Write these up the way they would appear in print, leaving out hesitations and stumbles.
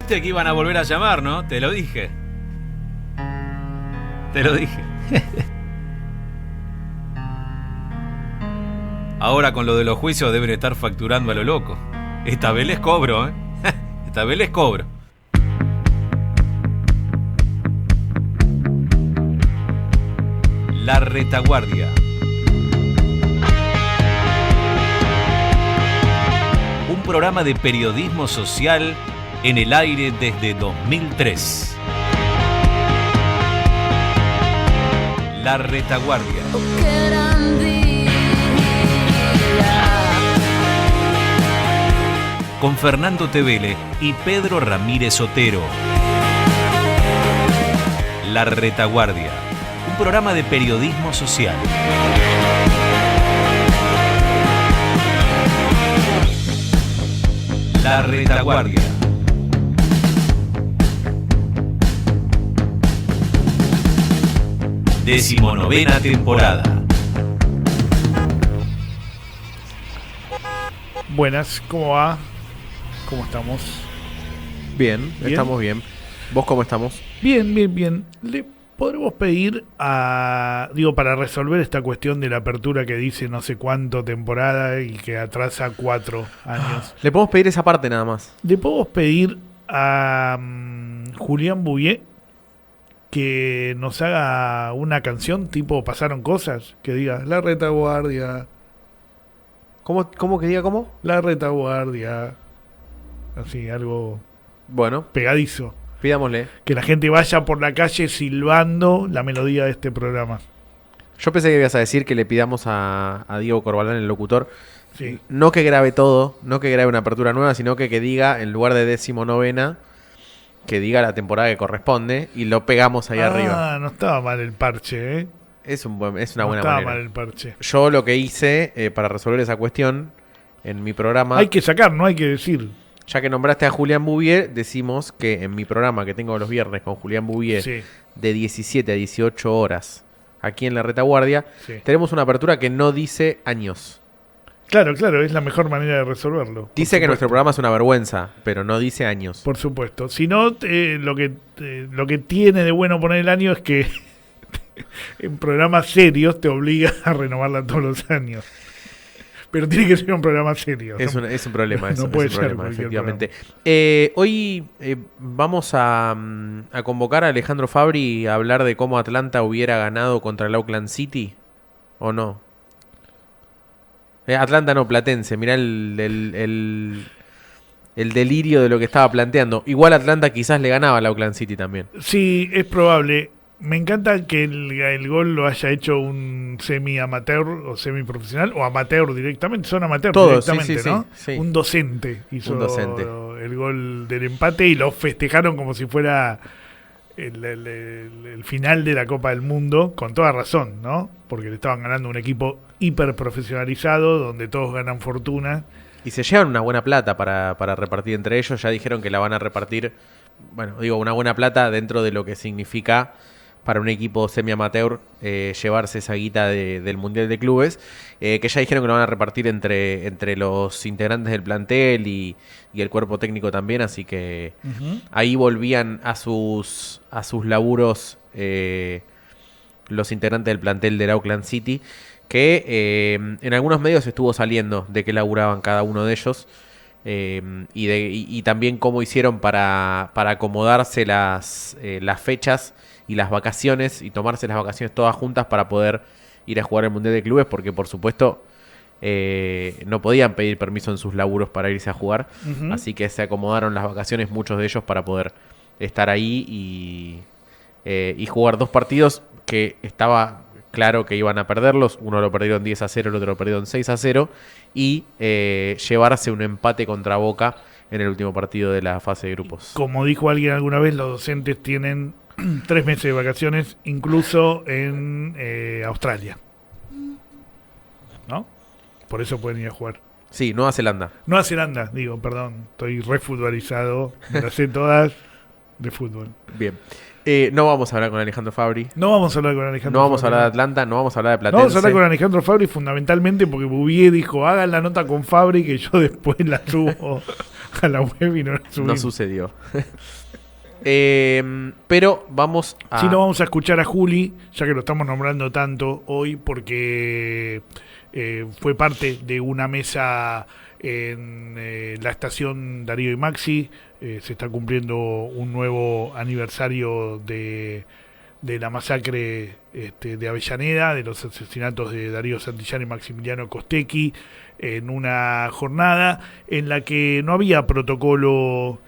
Viste que iban a volver a llamar, ¿no? Te lo dije. Te lo dije. Ahora con lo de los juicios deben estar facturando a lo loco. Esta vez les cobro, ¿eh? Esta vez les cobro. La Retaguardia. Un programa de periodismo social en el aire desde 2003. La Retaguardia. Con Fernando Tevele y Pedro Ramírez Otero. La Retaguardia, un programa de periodismo social. La Retaguardia. Decimonovena temporada. Buenas, ¿cómo va? ¿Cómo estamos? Bien, estamos bien. ¿Vos cómo estamos? Bien, bien, bien. ¿Le podremos pedir para resolver esta cuestión de la apertura que dice no sé cuánto temporada y que atrasa 4 años? Le podemos pedir esa parte nada más. ¿Le podemos pedir a Julián Bouvier que nos haga una canción tipo Pasaron Cosas? Que diga, La Retaguardia. ¿Cómo que diga cómo? La Retaguardia. Así, algo Bueno, pegadizo. pidámosle. Que la gente vaya por la calle silbando la melodía de este programa. Yo pensé que ibas a decir que le pidamos a Diego Corbalán, el locutor, Sí. no que grabe todo, no que grabe una apertura nueva, sino que diga, en lugar de 19ª, que diga la temporada que corresponde y lo pegamos ahí arriba. No estaba mal el parche, ¿eh? Es una buena no estaba manera. mal el parche. Yo lo que hice para resolver esa cuestión en mi programa... Hay que sacar, no hay que decir. Ya que nombraste a Julián Bouvier, decimos que en mi programa que tengo los viernes con Julián Bouvier, Sí, de 17 a 18 horas, aquí en La Retaguardia, sí. tenemos una apertura que no dice años. Claro, es la mejor manera de resolverlo. Dice que nuestro programa es una vergüenza, pero no dice años. Por supuesto. Si no, lo que tiene de bueno poner el año es que en programas serios te obliga a renovarla todos los años. Pero tiene que ser un programa serio. Es un problema, eso, No puede es un ser problema, cualquier efectivamente. Hoy vamos a convocar a Alejandro Fabri a hablar de cómo Atlanta hubiera ganado contra el Auckland City, ¿o no? Atlanta no, Platense. Mirá el delirio de lo que estaba planteando. Igual Atlanta quizás le ganaba al Auckland City también. Sí, es probable. Me encanta que el gol lo haya hecho un semi-amateur o semi-profesional o amateur directamente. Son amateurs Todos, directamente, sí, ¿no? sí. Un docente hizo Un docente. el gol del empate y lo festejaron como si fuera el final de la Copa del Mundo, con toda razón, ¿no? Porque le estaban ganando un equipo hiper profesionalizado donde todos ganan fortuna. Y se llevan una buena plata para repartir entre ellos. Ya dijeron que la van a repartir, bueno, digo, una buena plata dentro de lo que significa para un equipo semi-amateur llevarse esa guita del Mundial de Clubes, que ya dijeron que lo van a repartir entre los integrantes del plantel y el cuerpo técnico también, así que ahí volvían a sus laburos los integrantes del plantel del Auckland City, que en algunos medios estuvo saliendo de que laburaban cada uno de ellos, y también cómo hicieron para acomodarse las fechas y las vacaciones, y tomarse las vacaciones todas juntas para poder ir a jugar el Mundial de Clubes, porque por supuesto no podían pedir permiso en sus laburos para irse a jugar, así que se acomodaron las vacaciones muchos de ellos para poder estar ahí y jugar 2 partidos que estaba claro que iban a perderlos. Uno lo perdieron 10-0, el otro lo perdieron 6-0, y llevarse un empate contra Boca en el último partido de la fase de grupos. Como dijo alguien alguna vez, los docentes tienen 3 meses de vacaciones, incluso en Australia, ¿no? Por eso pueden ir a jugar. Sí, Nueva Zelanda. Nueva Zelanda, perdón, estoy refutbolizado, me las sé todas de fútbol. Bien. No vamos a hablar con Alejandro Fabri. No vamos a hablar con Alejandro No vamos a Fabri. hablar de Atlanta, no vamos a hablar de No Platense. vamos a hablar con Alejandro Fabri fundamentalmente porque Bouvier dijo, hagan la nota con Fabri que yo después la subo a la web y no la subimos. No sucedió. Pero vamos a... Sí, no vamos a escuchar a Juli, ya que lo estamos nombrando tanto hoy, porque fue parte de una mesa en la estación Darío y Maxi. Se está cumpliendo un nuevo aniversario de la masacre de Avellaneda, de los asesinatos de Darío Santillán y Maximiliano Costecchi, en una jornada en la que no había protocolo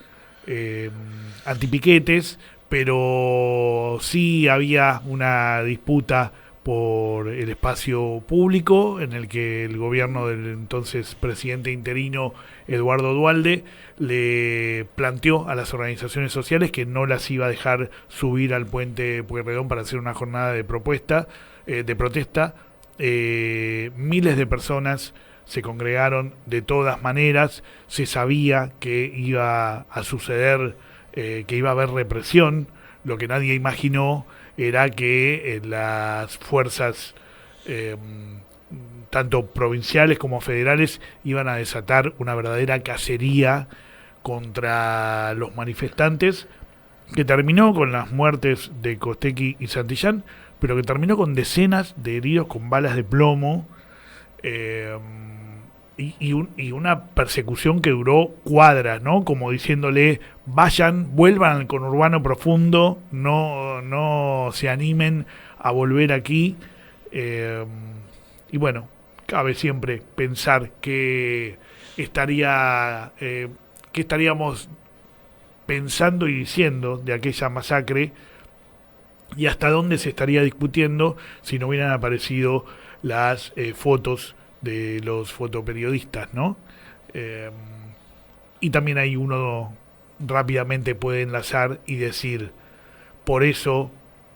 antipiquetes, pero sí había una disputa por el espacio público en el que el gobierno del entonces presidente interino Eduardo Duhalde le planteó a las organizaciones sociales que no las iba a dejar subir al puente Pueyrredón para hacer una jornada de protesta. Miles de personas se congregaron de todas maneras, se sabía que iba a suceder, que iba a haber represión. Lo que nadie imaginó era que las fuerzas tanto provinciales como federales iban a desatar una verdadera cacería contra los manifestantes, que terminó con las muertes de Costecchi y Santillán, pero que terminó con decenas de heridos con balas de plomo, y una persecución que duró cuadras, ¿no? Como diciéndole, vuelvan al conurbano profundo, no se animen a volver aquí. Y bueno, cabe siempre pensar que estaríamos pensando y diciendo de aquella masacre, y hasta dónde se estaría discutiendo si no hubieran aparecido las fotos de los fotoperiodistas, ¿no? Y también ahí uno rápidamente puede enlazar y decir, por eso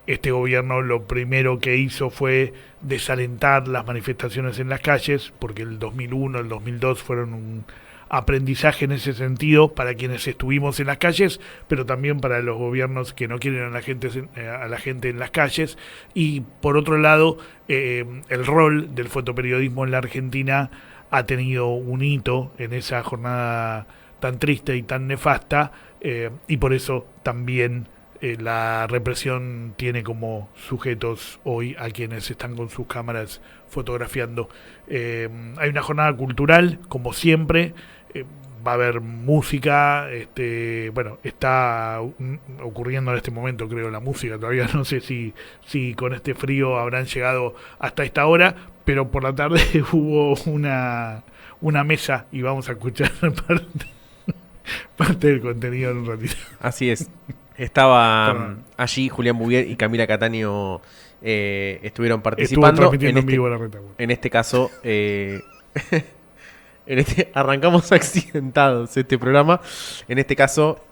este gobierno lo primero que hizo fue desalentar las manifestaciones en las calles, porque el 2001, el 2002 fueron un aprendizaje en ese sentido para quienes estuvimos en las calles, pero también para los gobiernos que no quieren a la gente en las calles. Y por otro lado, el rol del fotoperiodismo en la Argentina ha tenido un hito en esa jornada tan triste y tan nefasta, y por eso también la represión tiene como sujetos hoy a quienes están con sus cámaras fotografiando. Hay una jornada cultural, como siempre. Va a haber música, bueno, está ocurriendo en este momento, creo, la música. Todavía no sé si con este frío habrán llegado hasta esta hora, pero por la tarde hubo una mesa y vamos a escuchar parte del contenido en un ratito. Así es. Estaba allí Julián Bouvier y Camila Cataño, estuvieron participando. En este caso, arrancamos accidentados este programa. En este caso,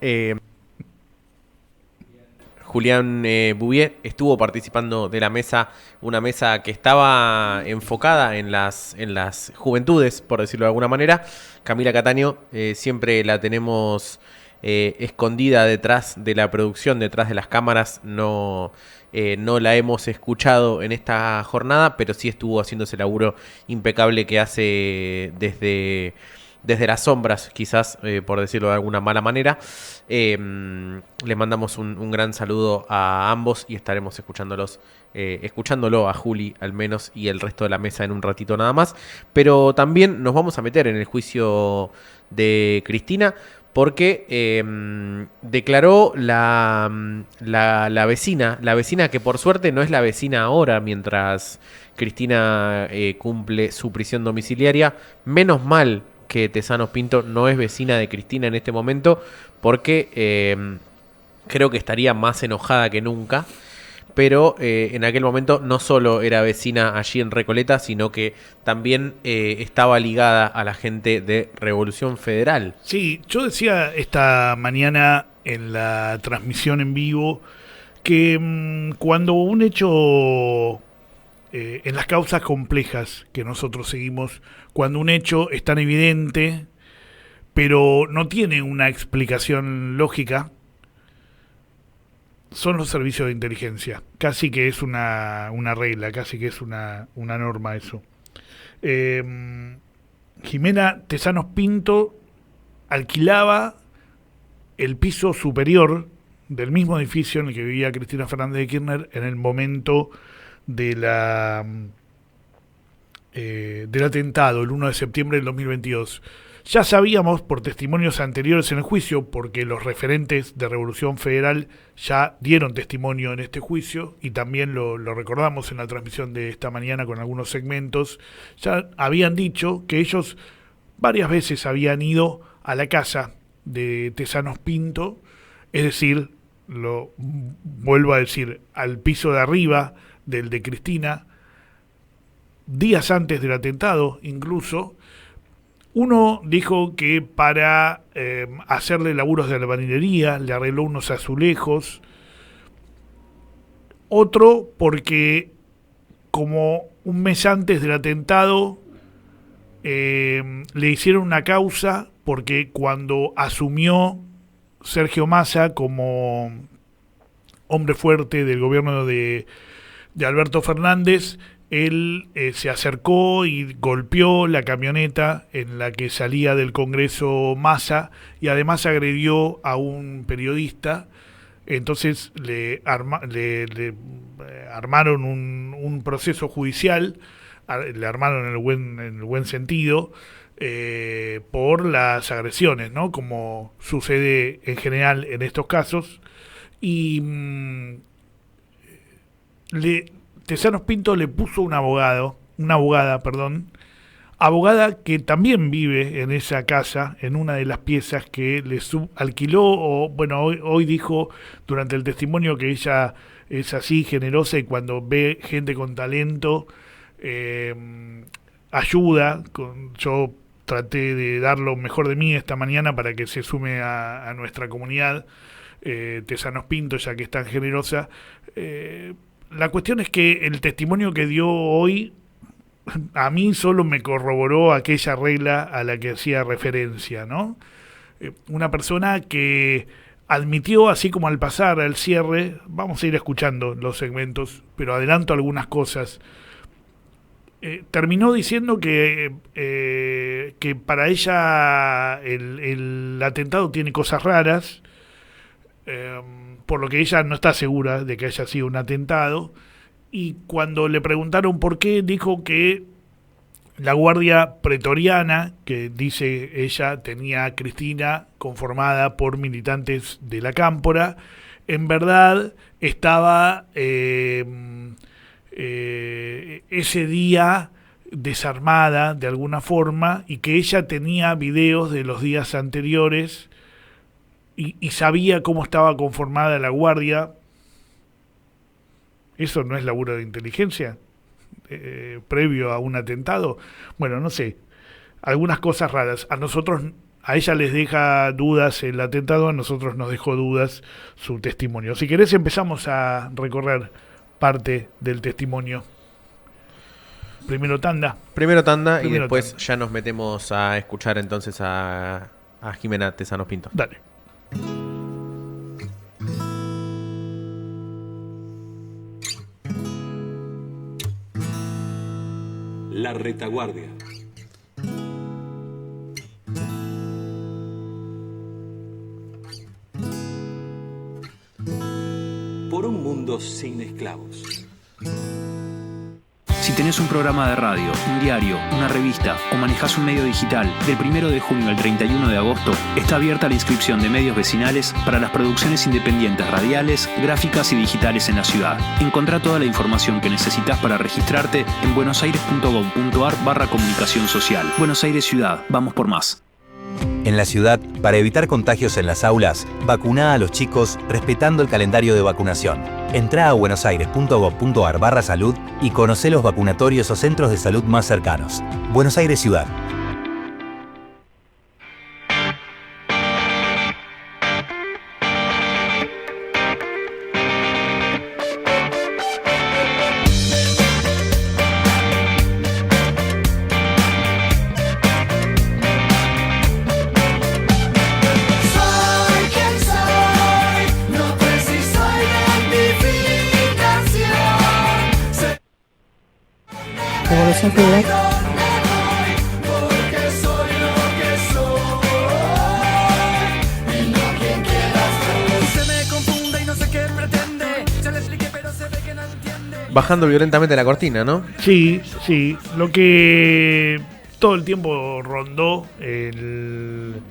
Julián Bouvier estuvo participando de la mesa, una mesa que estaba enfocada en las juventudes, por decirlo de alguna manera. Camila Cataño siempre la tenemos escondida detrás de la producción, detrás de las cámaras. No la hemos escuchado en esta jornada, pero sí estuvo haciendo ese laburo impecable que hace desde las sombras, quizás, por decirlo de alguna mala manera. Les mandamos un gran saludo a ambos y estaremos escuchándolo a Juli al menos y el resto de la mesa en un ratito nada más. Pero también nos vamos a meter en el juicio de Cristina, porque declaró la vecina que por suerte no es la vecina ahora mientras Cristina cumple su prisión domiciliaria. Menos mal que Tesanos Pinto no es vecina de Cristina en este momento, porque creo que estaría más enojada que nunca. Pero en aquel momento no solo era vecina allí en Recoleta, sino que también estaba ligada a la gente de Revolución Federal. Sí, yo decía esta mañana en la transmisión en vivo que cuando un hecho, en las causas complejas que nosotros seguimos, cuando un hecho es tan evidente, pero no tiene una explicación lógica, son los servicios de inteligencia. Casi que es una regla, casi que es una norma eso. Jimena Tesanos Pinto alquilaba el piso superior del mismo edificio en el que vivía Cristina Fernández de Kirchner en el momento de del atentado, el 1 de septiembre del 2022. Ya sabíamos por testimonios anteriores en el juicio, porque los referentes de Revolución Federal ya dieron testimonio en este juicio, y también lo recordamos en la transmisión de esta mañana con algunos segmentos, ya habían dicho que ellos varias veces habían ido a la casa de Tezanos Pinto, es decir, lo vuelvo a decir, al piso de arriba del de Cristina, días antes del atentado incluso. Uno dijo que para hacerle laburos de albañilería le arregló unos azulejos. Otro porque como un mes antes del atentado le hicieron una causa porque cuando asumió Sergio Massa como hombre fuerte del gobierno de Alberto Fernández, él se acercó y golpeó la camioneta en la que salía del Congreso Massa y además agredió a un periodista. Entonces le armaron un proceso judicial, le armaron en el buen sentido, por las agresiones, ¿no? Como sucede en general en estos casos. Y Tezanos Pinto le puso una abogada, abogada que también vive en esa casa, en una de las piezas que le alquiló, o bueno, hoy dijo durante el testimonio que ella es así generosa y cuando ve gente con talento ayuda. Yo traté de dar lo mejor de mí esta mañana para que se sume a nuestra comunidad, Tezanos Pinto, ya que es tan generosa. La cuestión es que el testimonio que dio hoy a mí solo me corroboró aquella regla a la que hacía referencia, ¿no? Una persona que admitió, así como al pasar al cierre, vamos a ir escuchando los segmentos, pero adelanto algunas cosas. Terminó diciendo que para ella el atentado tiene cosas raras, por lo que ella no está segura de que haya sido un atentado, y cuando le preguntaron por qué, dijo que la guardia pretoriana, que dice ella tenía a Cristina conformada por militantes de la Cámpora, en verdad estaba ese día desarmada de alguna forma, y que ella tenía videos de los días anteriores y sabía cómo estaba conformada la guardia. ¿Eso no es laburo de inteligencia previo a un atentado? Bueno, no sé, algunas cosas raras. A ella les deja dudas el atentado, a nosotros nos dejó dudas su testimonio. Si querés empezamos a recorrer parte del testimonio. Primero tanda y después ya nos metemos a escuchar entonces a Jimena Tezanos Pinto. Dale. La retaguardia. Por un mundo sin esclavos. Si tenés un programa de radio, un diario, una revista o manejás un medio digital, del 1 de junio al 31 de agosto está abierta la inscripción de medios vecinales para las producciones independientes radiales, gráficas y digitales en la ciudad. Encontrá toda la información que necesitas para registrarte en buenosaires.gov.ar/comunicación social. Buenos Aires Ciudad, vamos por más. En la ciudad, para evitar contagios en las aulas, vacuná a los chicos respetando el calendario de vacunación. Entrá a buenosaires.gov.ar/salud y conocé los vacunatorios o centros de salud más cercanos. Buenos Aires Ciudad. Revolución Federal. bajando violentamente la cortina, ¿no? Sí, sí. Lo que todo el tiempo rondó el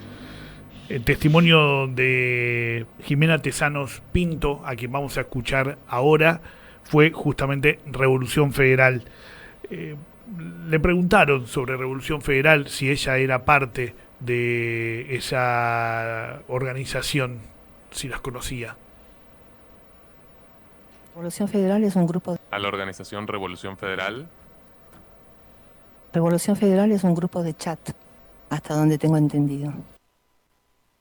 testimonio de Jimena Tesanos Pinto, a quien vamos a escuchar ahora, fue justamente Revolución Federal. Le preguntaron sobre Revolución Federal si ella era parte de esa organización, si las conocía. Revolución Federal es un grupo. A la organización Revolución Federal. Revolución Federal es un grupo de chat, hasta donde tengo entendido.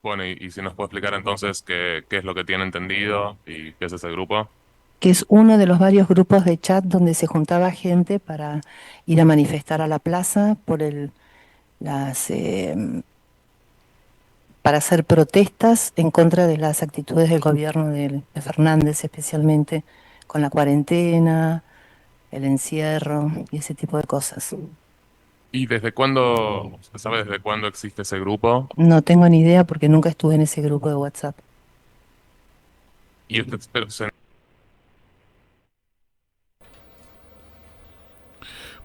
Bueno, y si nos puede explicar entonces qué es lo que tiene entendido y qué es ese grupo. Que es uno de los varios grupos de chat donde se juntaba gente para ir a manifestar a la plaza por para hacer protestas en contra de las actitudes del gobierno de Fernández, especialmente con la cuarentena, el encierro y ese tipo de cosas. ¿Y desde cuándo, se sabe desde cuándo existe ese grupo? No tengo ni idea porque nunca estuve en ese grupo de WhatsApp. Y usted,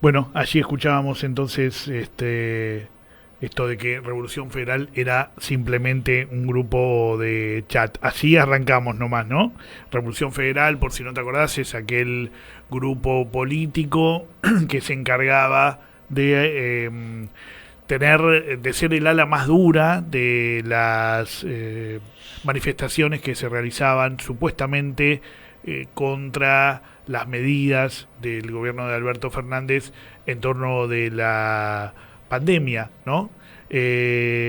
Bueno, allí escuchábamos entonces esto de que Revolución Federal era simplemente un grupo de chat. Así arrancamos nomás, ¿no? Revolución Federal, por si no te acordás, es aquel grupo político que se encargaba de de ser el ala más dura de las manifestaciones que se realizaban supuestamente contra las medidas del gobierno de Alberto Fernández en torno de la pandemia, ¿no?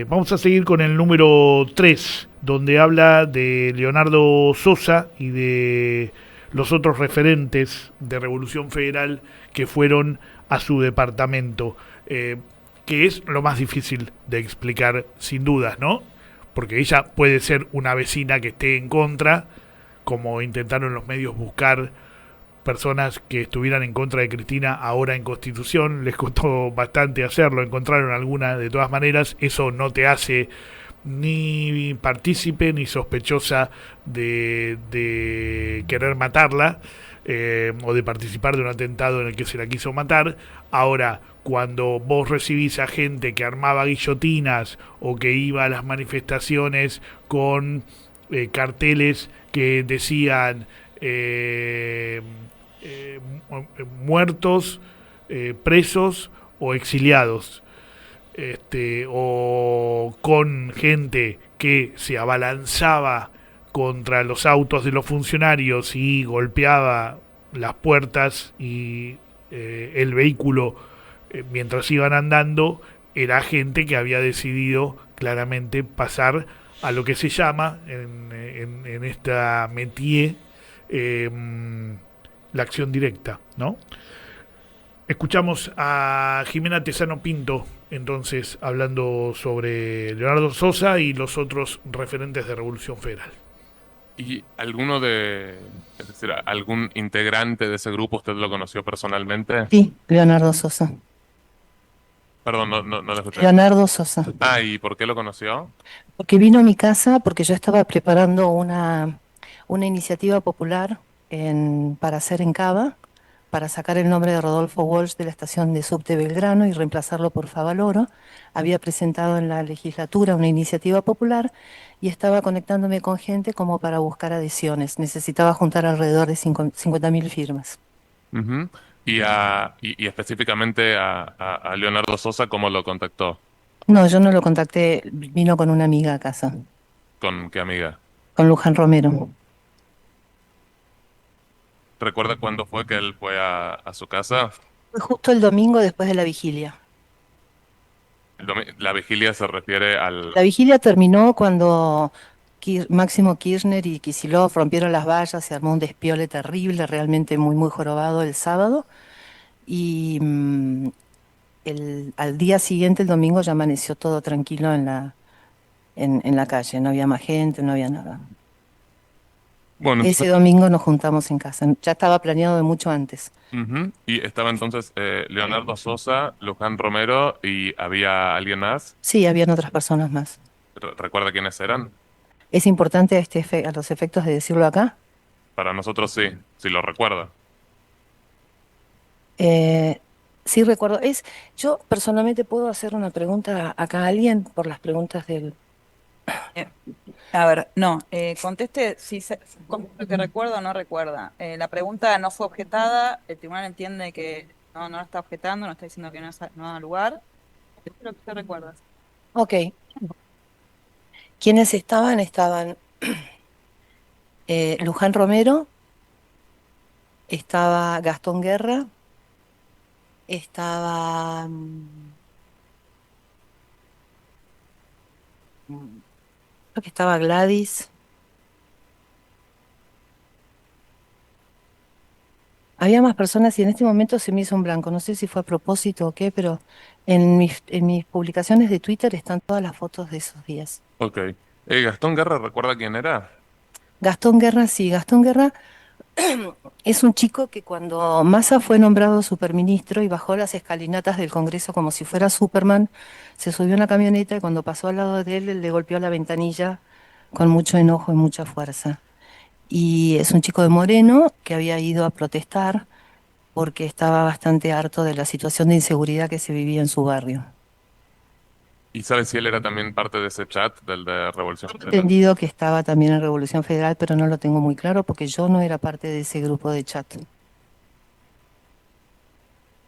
Vamos a seguir con el número 3, donde habla de Leonardo Sosa y de los otros referentes de Revolución Federal que fueron a su departamento, que es lo más difícil de explicar sin dudas, ¿no? Porque ella puede ser una vecina que esté en contra, como intentaron los medios buscar personas que estuvieran en contra de Cristina ahora en Constitución. Les costó bastante hacerlo, encontraron alguna. De todas maneras, eso no te hace ni partícipe ni sospechosa de querer matarla, o de participar de un atentado en el que se la quiso matar. Ahora, cuando vos recibís a gente que armaba guillotinas o que iba a las manifestaciones con carteles que decían muertos, presos o exiliados, o con gente que se abalanzaba contra los autos de los funcionarios y golpeaba las puertas y el vehículo mientras iban andando, era gente que había decidido claramente pasar a lo que se llama en esta métier la acción directa, ¿no? Escuchamos a Jimena Tesano Pinto, entonces, hablando sobre Leonardo Sosa y los otros referentes de Revolución Federal. ¿Y es decir, algún integrante de ese grupo usted lo conoció personalmente? Sí, Leonardo Sosa. Perdón, no lo escuché. Leonardo Sosa. Ah, ¿y por qué lo conoció? Porque vino a mi casa porque yo estaba preparando una iniciativa popular para hacer en Cava, para sacar el nombre de Rodolfo Walsh de la estación de subte Belgrano y reemplazarlo por Favaloro. Había presentado en la legislatura una iniciativa popular y estaba conectándome con gente como para buscar adhesiones. Necesitaba juntar alrededor de 50.000 firmas. Uh-huh. Y específicamente a Leonardo Sosa, ¿cómo lo contactó? No, yo no lo contacté, vino con una amiga a casa, ¿Con qué amiga? con Luján Romero. ¿Recuerda cuándo fue que él fue a su casa? Fue justo el domingo después de la vigilia. La vigilia se refiere al... La vigilia terminó cuando Máximo Kirchner y Kicillof rompieron las vallas, se armó un despiole terrible, realmente muy, muy jorobado el sábado. Y al día siguiente, el domingo, ya amaneció todo tranquilo en la calle. No había más gente, no había nada. Bueno, Ese domingo nos juntamos en casa. Ya estaba planeado de mucho antes. uh-huh. Y estaba entonces Leonardo Sosa, Luján Romero y ¿había alguien más? Sí, habían otras personas más. ¿Recuerda quiénes eran? ¿Es importante a los efectos de decirlo acá? Para nosotros sí, si lo recuerda. Eh, sí recuerdo. Yo personalmente puedo hacer una pregunta acá a alguien por las preguntas del... Eh, a ver, no, conteste si conteste que recuerda o no recuerda. La pregunta no fue objetada, el tribunal entiende que no la está objetando, no está diciendo que no da lugar. Es lo que usted recuerda. Ok. ¿Quiénes estaban? Estaban Luján Romero, estaba Gastón Guerra, estaba... creo que estaba Gladys. Había más personas y en este momento se me hizo un blanco. No sé si fue a propósito o qué, pero en mis publicaciones de Twitter están todas las fotos de esos días. Ok. ¿Gastón Guerra recuerda quién era? Gastón Guerra, sí, Gastón Guerra es un chico que cuando Massa fue nombrado superministro y bajó las escalinatas del Congreso como si fuera Superman, se subió a una camioneta y cuando pasó al lado de él le golpeó la ventanilla con mucho enojo y mucha fuerza. Y es un chico de Moreno que había ido a protestar porque estaba bastante harto de la situación de inseguridad que se vivía en su barrio. ¿Y sabes si él era también parte de ese chat del de Revolución He Federal? entendido que estaba también en Revolución Federal, pero no lo tengo muy claro porque yo no era parte de ese grupo de chat.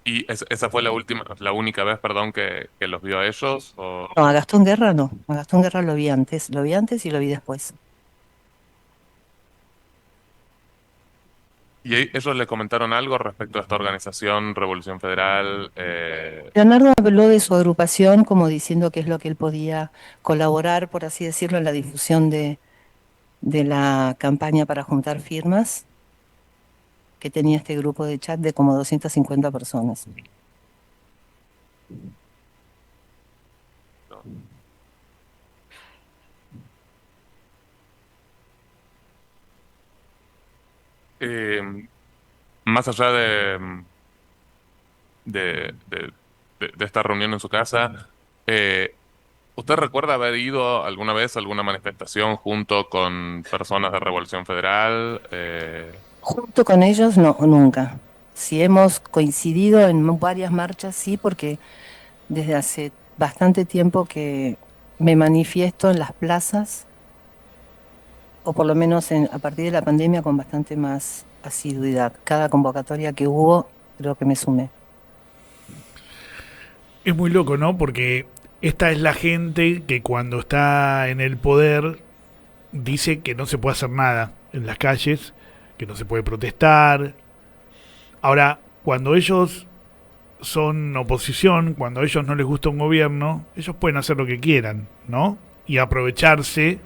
¿Y esa fue la única vez, perdón, que los vio a ellos? No, a Gastón Guerra no. A Gastón Guerra lo vi antes y lo vi después. ¿Y ellos le comentaron algo respecto a esta organización, Revolución Federal? Leonardo habló de su agrupación como diciendo que es lo que él podía colaborar, por así decirlo, en la difusión de la campaña para juntar firmas que tenía este grupo de chat de como 250 personas. eh, Más allá de esta reunión en su casa, ¿usted recuerda haber ido alguna vez a alguna manifestación junto con personas de Revolución Federal? Junto con ellos, no, nunca. Si hemos coincidido en varias marchas, sí, porque desde hace bastante tiempo que me manifiesto en las plazas, o por lo menos a partir de la pandemia con bastante más asiduidad. Cada convocatoria que hubo, creo que me sumé. Es muy loco, ¿no? Porque esta es la gente que cuando está en el poder dice que no se puede hacer nada en las calles, que no se puede protestar. Ahora, cuando ellos son oposición, cuando a ellos no les gusta un gobierno, ellos pueden hacer lo que quieran, ¿no? Y aprovecharse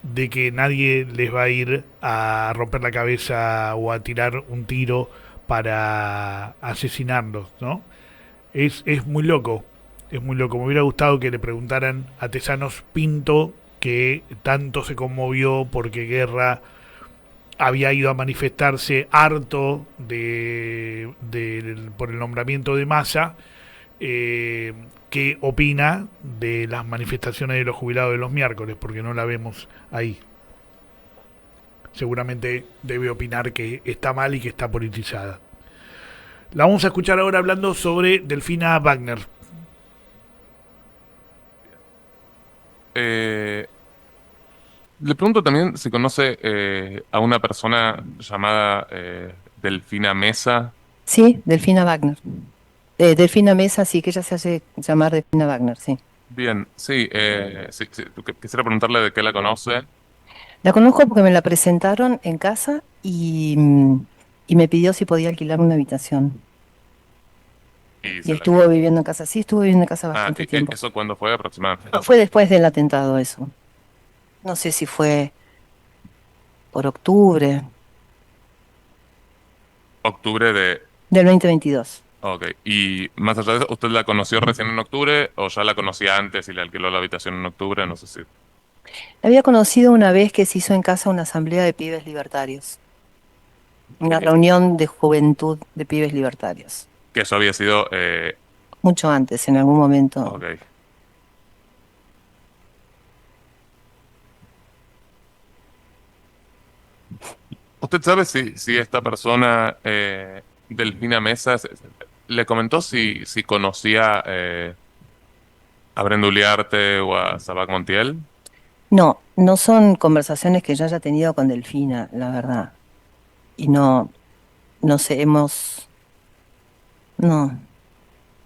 de que nadie les va a ir a romper la cabeza o a tirar un tiro para asesinarlos, ¿no? Es muy loco, es muy loco. Me hubiera gustado que le preguntaran a Tesanos Pinto, que tanto se conmovió porque Guerra había ido a manifestarse harto por el nombramiento de Massa, qué opina de las manifestaciones de los jubilados de los miércoles, porque no la vemos ahí. Seguramente debe opinar que está mal y que está politizada. La vamos a escuchar ahora hablando sobre Delfina Wagner. Le pregunto también si conoce a una persona llamada Delfina Mesa. Sí, Delfina Wagner. Delfina Mesa, sí, que ella se hace llamar Delfina Wagner, sí. Bien, sí, sí, quisiera preguntarle de qué la conoce. La conozco porque me la presentaron en casa y me pidió si podía alquilar una habitación. Y estuvo viviendo en casa. Sí, estuvo viviendo en casa bastante tiempo. ¿Eso cuándo fue aproximadamente? Fue después del atentado eso. No sé si fue por octubre Octubre del 2022. Ok, y más allá de eso, ¿usted la conoció recién en octubre o ya la conocía antes y le alquiló la habitación en octubre? No sé si... La había conocido una vez que se hizo en casa una asamblea de pibes libertarios. Una reunión de juventud de pibes libertarios. Que eso había sido... Mucho antes, en algún momento. Ok. ¿Usted sabe si esta persona Delfina Mesa, le comentó si conocía a Brenda Uliarte o a Sabac Montiel. No, no son conversaciones que yo haya tenido con Delfina, la verdad. Y no sé, no,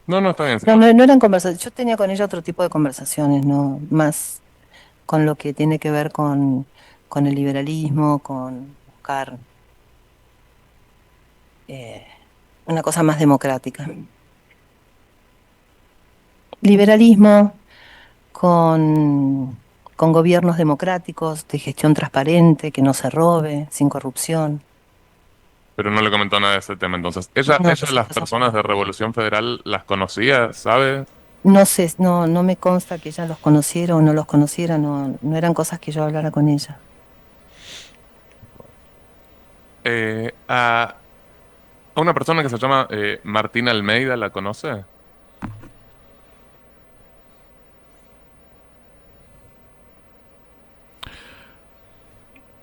No, está bien. no eran conversaciones. Yo tenía con ella otro tipo de conversaciones, no, más con lo que tiene que ver con el liberalismo, con buscar eh, una cosa más democrática. Liberalismo con gobiernos democráticos, de gestión transparente, que no se robe, sin corrupción. Pero no le comentó nada de ese tema. Entonces, ella, No, ella las personas de Revolución Federal las conocía, ¿sabe? no sé, no me consta que ella los conociera o no los conociera, no eran cosas que yo hablara con ella. A una persona que se llama Martín Almeida, ¿la conoce?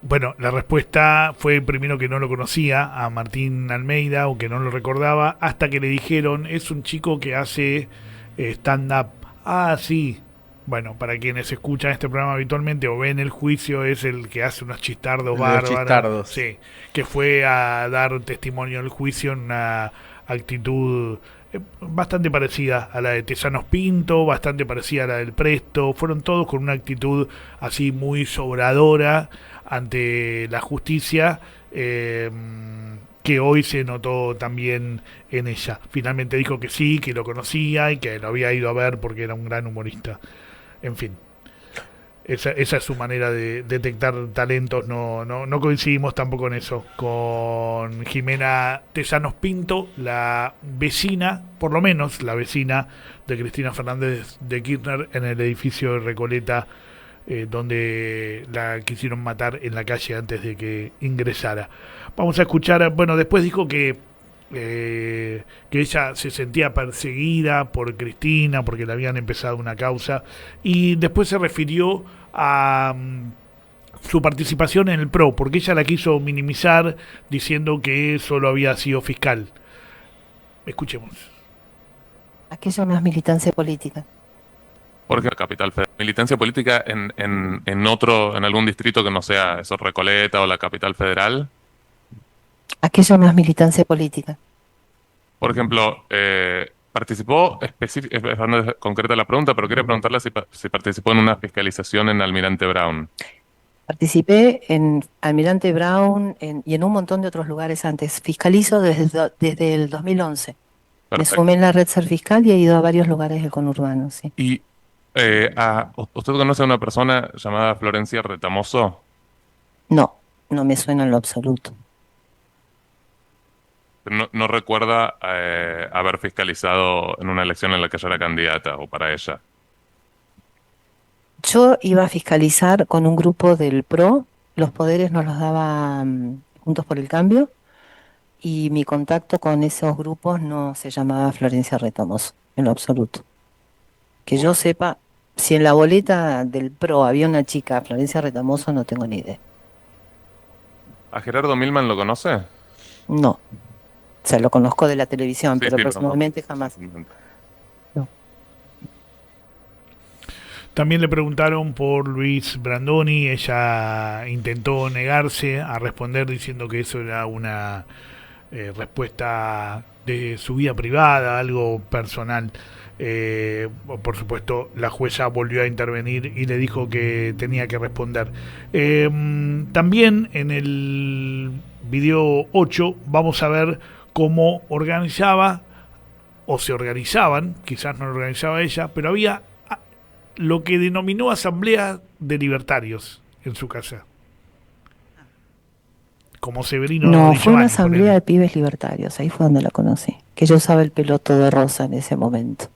Bueno, la respuesta fue primero que no lo conocía a Martín Almeida o que no lo recordaba, hasta que le dijeron, es un chico que hace stand-up. Ah, sí. Bueno, para quienes escuchan este programa habitualmente o ven el juicio, es el que hace unos chistardos El de los bárbaros. chistardos. Sí, que fue a dar testimonio del juicio en una actitud bastante parecida a la de Tesanos Pinto, bastante parecida a la del Presto. Fueron todos con una actitud así muy sobradora ante la justicia, que hoy se notó también en ella. Finalmente dijo que sí, que lo conocía y que lo había ido a ver porque era un gran humorista. En fin, esa es su manera de detectar talentos. No coincidimos tampoco en eso. Con Jimena Tesanos Pinto, la vecina, por lo menos la vecina de Cristina Fernández de Kirchner en el edificio de Recoleta, donde la quisieron matar en la calle antes de que ingresara. Vamos a escuchar, bueno, después dijo que ella se sentía perseguida por Cristina porque le habían empezado una causa, y después se refirió a su participación en el PRO, porque ella la quiso minimizar diciendo que solo había sido fiscal. Escuchemos. Aquello no es militancia política. Porque la capital federal. Militancia política en otro, en algún distrito que no sea eso, Recoleta o la capital federal. Aquello no es militancia política. Por ejemplo, participó específicamente, concreta la pregunta, pero quería preguntarle si participó en una fiscalización en Almirante Brown. Participé en Almirante Brown y en un montón de otros lugares antes. Fiscalizo desde el 2011. Me Perfecto. sumé en la red Ser Fiscal y he ido a varios lugares del conurbano, sí. Y ¿usted conoce a una persona llamada Florencia Retamoso? No me suena en lo absoluto. No recuerda haber fiscalizado en una elección en la que ella era candidata o para ella. Yo iba a fiscalizar con un grupo del PRO, los poderes nos los daba Juntos por el Cambio, y mi contacto con esos grupos no se llamaba Florencia Retamoso, en lo absoluto. Que yo sepa, si en la boleta del PRO había una chica, Florencia Retamoso, no tengo ni idea. ¿A Gerardo Milman lo conoce? No, o sea, lo conozco de la televisión, Sí, pero sí, personalmente jamás. También le preguntaron por Luis Brandoni. Ella intentó negarse a responder diciendo que eso era una respuesta de su vida privada, algo personal. Por supuesto, la jueza volvió a intervenir y le dijo que tenía que responder. También en el video 8 vamos a ver cómo organizaba, o se organizaban, quizás no lo organizaba ella, pero había lo que denominó asamblea de libertarios en su casa. Como Severino No, Di fue una Giovanni, asamblea ponele. de pibes libertarios, ahí fue donde la conocí. Que yo usaba el pelo todo rosa en ese momento.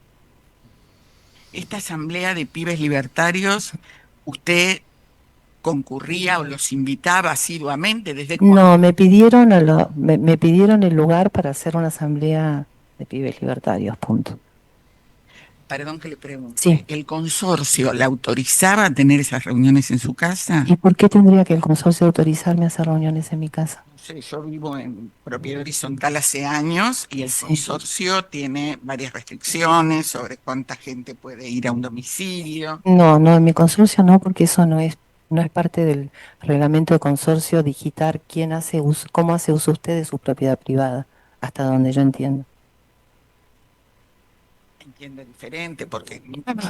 Esta asamblea de pibes libertarios, ¿usted concurría o los invitaba asiduamente? ¿Desde cuándo? No, me pidieron me pidieron el lugar para hacer una asamblea de pibes libertarios, punto. perdón que le pregunte. Sí. ¿El consorcio la autorizaba a tener esas reuniones en su casa? ¿Y por qué tendría que el consorcio autorizarme a hacer reuniones en mi casa? No sé, yo vivo en propiedad horizontal hace años y el consorcio tiene varias restricciones sobre cuánta gente puede ir a un domicilio. No, no, en mi consorcio no, porque eso no es parte del reglamento de consorcio digitar quién hace uso, cómo hace uso usted de su propiedad privada, hasta donde yo entiendo. Entiende diferente porque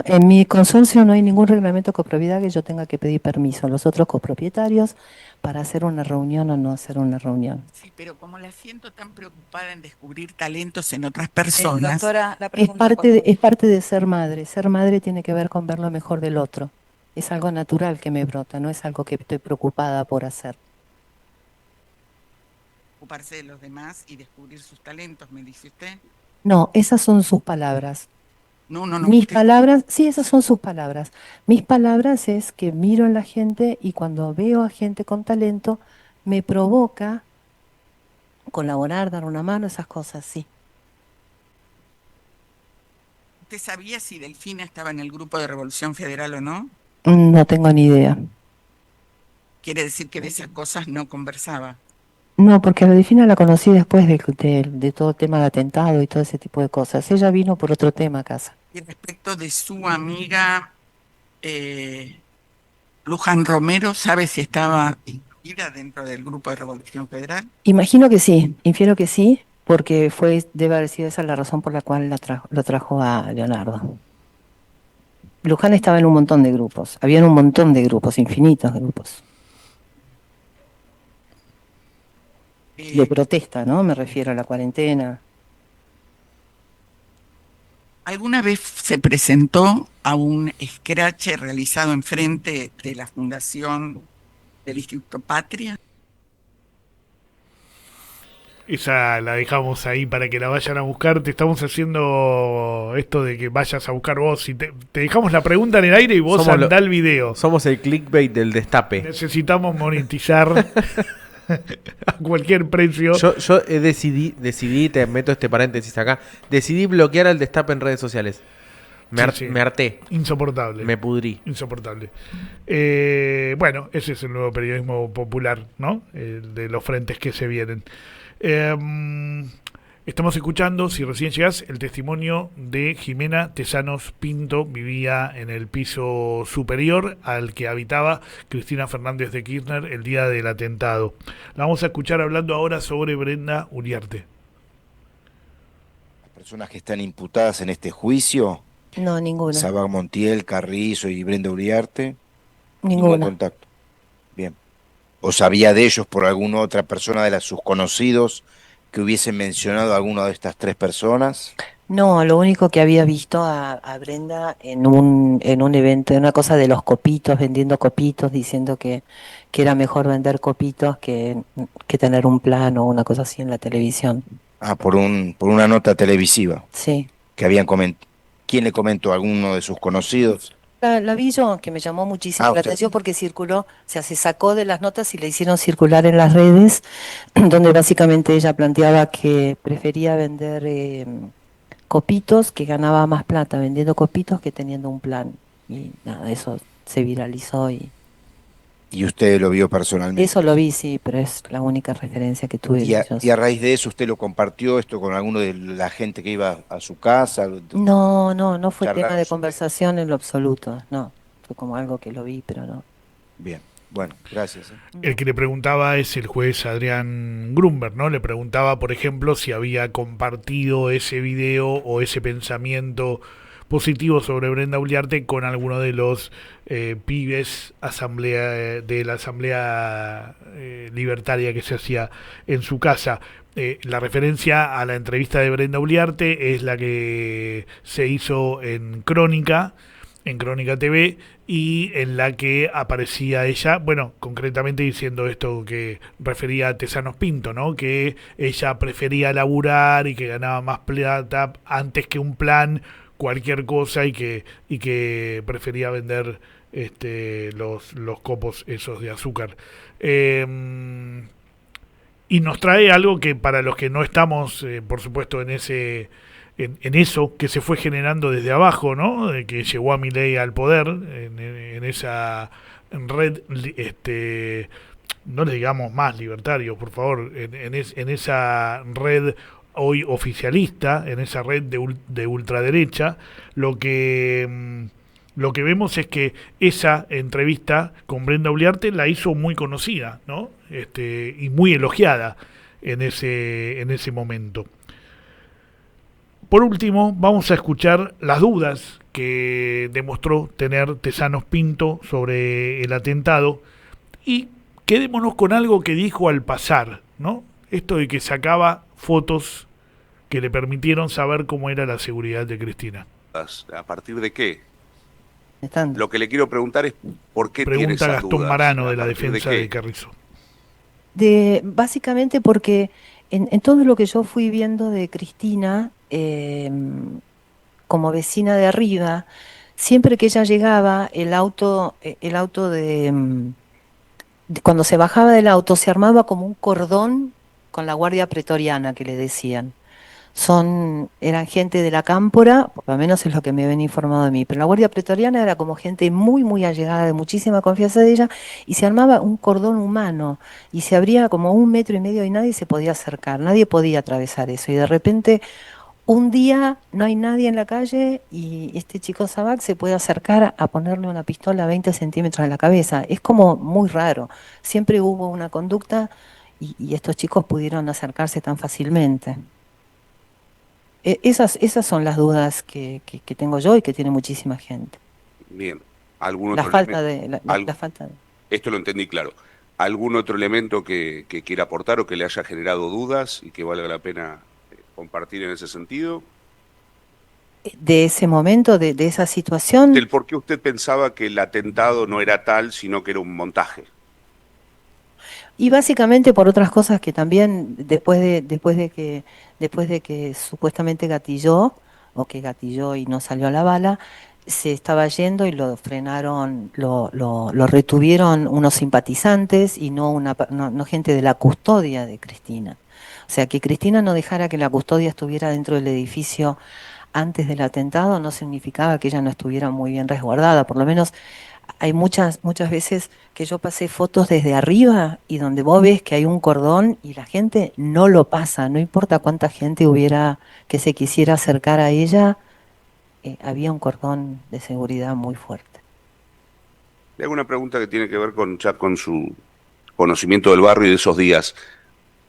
En mi consorcio no hay ningún reglamento de copropiedad que yo tenga que pedir permiso a los otros copropietarios para hacer una reunión o no hacer una reunión. sí, pero como la siento tan preocupada en descubrir talentos en otras personas, Doctora, la Es pregunta es parte de ser madre. Ser madre tiene que ver con ver lo mejor del otro. Es algo natural que me brota, no es algo que estoy preocupada por hacer. ocuparse de los demás y descubrir sus talentos, me dice usted. No, esas son sus palabras. No, Mis palabras, sí, esas son sus palabras. Mis palabras es que miro a la gente y cuando veo a gente con talento, me provoca colaborar, dar una mano, esas cosas, sí. ¿Usted sabía si Delfina estaba en el grupo de Revolución Federal o no? No tengo ni idea. Quiere decir que de esas cosas no conversaba. No, porque a la Delfina la conocí después de todo el tema de atentado y todo ese tipo de cosas. Ella vino por otro tema a casa. Y respecto de su amiga Luján Romero, ¿sabe si estaba incluida dentro del grupo de Revolución Federal? Imagino que sí, infiero que sí, porque debe haber sido esa la razón por la cual lo trajo a Leonardo. Luján estaba en un montón de grupos, habían un montón de grupos, infinitos grupos. De protesta, ¿no? Me refiero a la cuarentena. ¿Alguna vez se presentó a un scratch realizado enfrente de la Fundación del Instituto Patria? Esa la dejamos ahí para que la vayan a buscar. Te estamos haciendo esto de que vayas a buscar vos. Y te dejamos la pregunta en el aire y vos andá al video. Somos el clickbait del destape. Necesitamos monetizar a cualquier precio. Yo decidí, te meto este paréntesis acá, decidí bloquear al destape en redes sociales. Me harté. Insoportable. Me pudrí. Insoportable. Bueno, ese es el nuevo periodismo popular, ¿no? El de los frentes que se vienen. Estamos escuchando, si recién llegás, el testimonio de Jimena Tesanos Pinto. Vivía en el piso superior al que habitaba Cristina Fernández de Kirchner el día del atentado. La vamos a escuchar hablando ahora sobre Brenda Uriarte. Las personas que están imputadas en este juicio, No, ninguna. Sabag Montiel, Carrizo y Brenda Uriarte, ningún Ninguna. contacto. Bien. ¿O sabía de ellos por alguna otra persona de sus conocidos que hubiesen mencionado a alguna de estas tres personas? No, lo único que había visto a Brenda en un evento, en una cosa de los copitos, vendiendo copitos, diciendo que era mejor vender copitos que tener un plan o una cosa así en la televisión. Ah, por una nota televisiva. Sí. Que habían comentado. ¿Quién le comentó? ¿Alguno de sus conocidos? La vi yo, que me llamó muchísimo la usted. atención porque circuló, o sea, se sacó de las notas y la hicieron circular en las redes, donde básicamente ella planteaba que prefería vender copitos, que ganaba más plata vendiendo copitos que teniendo un plan. Y nada, eso se viralizó y ¿Y usted lo vio personalmente? eso lo vi, sí, pero es la única referencia que tuve. Y a raíz de eso, ¿usted lo compartió esto con alguno de la gente que iba a su casa? No fue tema de Charlaron. conversación en lo absoluto, no. Fue como algo que lo vi, pero no. Bien, bueno, gracias. El que le preguntaba es el juez Adrián Grunberg, ¿no? Le preguntaba, por ejemplo, si había compartido ese video o ese pensamiento positivo sobre Brenda Uriarte con alguno de los pibes de la asamblea libertaria que se hacía en su casa. La referencia a la entrevista de Brenda Uriarte es la que se hizo en Crónica TV, y en la que aparecía ella, bueno, concretamente diciendo esto que refería a Tesanos Pinto, ¿no? Que ella prefería laburar y que ganaba más plata antes que un plan, cualquier cosa, y que prefería vender los copos esos de azúcar. Y nos trae algo que para los que no estamos, por supuesto, en en eso que se fue generando desde abajo, ¿no? De que llegó a Milei al poder, en esa red, no le digamos más libertario, por favor, en esa red hoy oficialista, en esa red de ultraderecha, lo que vemos es que esa entrevista con Brenda Uliarte la hizo muy conocida, ¿no? Y muy elogiada en ese momento. Por último, vamos a escuchar las dudas que demostró tener Tezanos Pinto sobre el atentado y quedémonos con algo que dijo al pasar, ¿no? Esto de que sacaba fotos que le permitieron saber cómo era la seguridad de Cristina. ¿A partir de qué? Lo que le quiero preguntar es ¿por qué tiene Pregunta esas Gastón dudas? Marano de la ¿A partir defensa qué? de Carrizo. Básicamente porque en todo lo que yo fui viendo de Cristina, como vecina de arriba, siempre que ella llegaba, el auto cuando se bajaba del auto se armaba como un cordón con la guardia pretoriana que le decían. Eran gente de la Cámpora, por lo menos es lo que me ven informado de mí, pero la guardia pretoriana era como gente muy, muy allegada, de muchísima confianza de ella, y se armaba un cordón humano, y se abría como 1,5 metros y nadie se podía acercar, nadie podía atravesar eso, y de repente un día no hay nadie en la calle y este chico Sabac se puede acercar a ponerle una pistola a 20 centímetros en la cabeza. Es como muy raro. Siempre hubo una conducta y estos chicos pudieron acercarse tan fácilmente. Esas son las dudas que tengo yo y que tiene muchísima gente. Bien. ¿Algún La otro falta elemento? de... La falta de... Esto lo entendí claro. ¿Algún otro elemento que quiera aportar o que le haya generado dudas y que valga la pena compartir en ese sentido? De ese momento, de esa situación... Del por qué usted pensaba que el atentado no era tal, sino que era un montaje. Y básicamente por otras cosas que también después de que supuestamente gatilló y no salió la bala, se estaba yendo y lo frenaron, lo retuvieron unos simpatizantes y no gente de la custodia de Cristina. O sea, que Cristina no dejara que la custodia estuviera dentro del edificio antes del atentado no significaba que ella no estuviera muy bien resguardada, por lo menos. Hay muchas veces que yo pasé fotos desde arriba y donde vos ves que hay un cordón y la gente no lo pasa, no importa cuánta gente hubiera que se quisiera acercar a ella, había un cordón de seguridad muy fuerte. Le hago una pregunta que tiene que ver con su conocimiento del barrio y de esos días.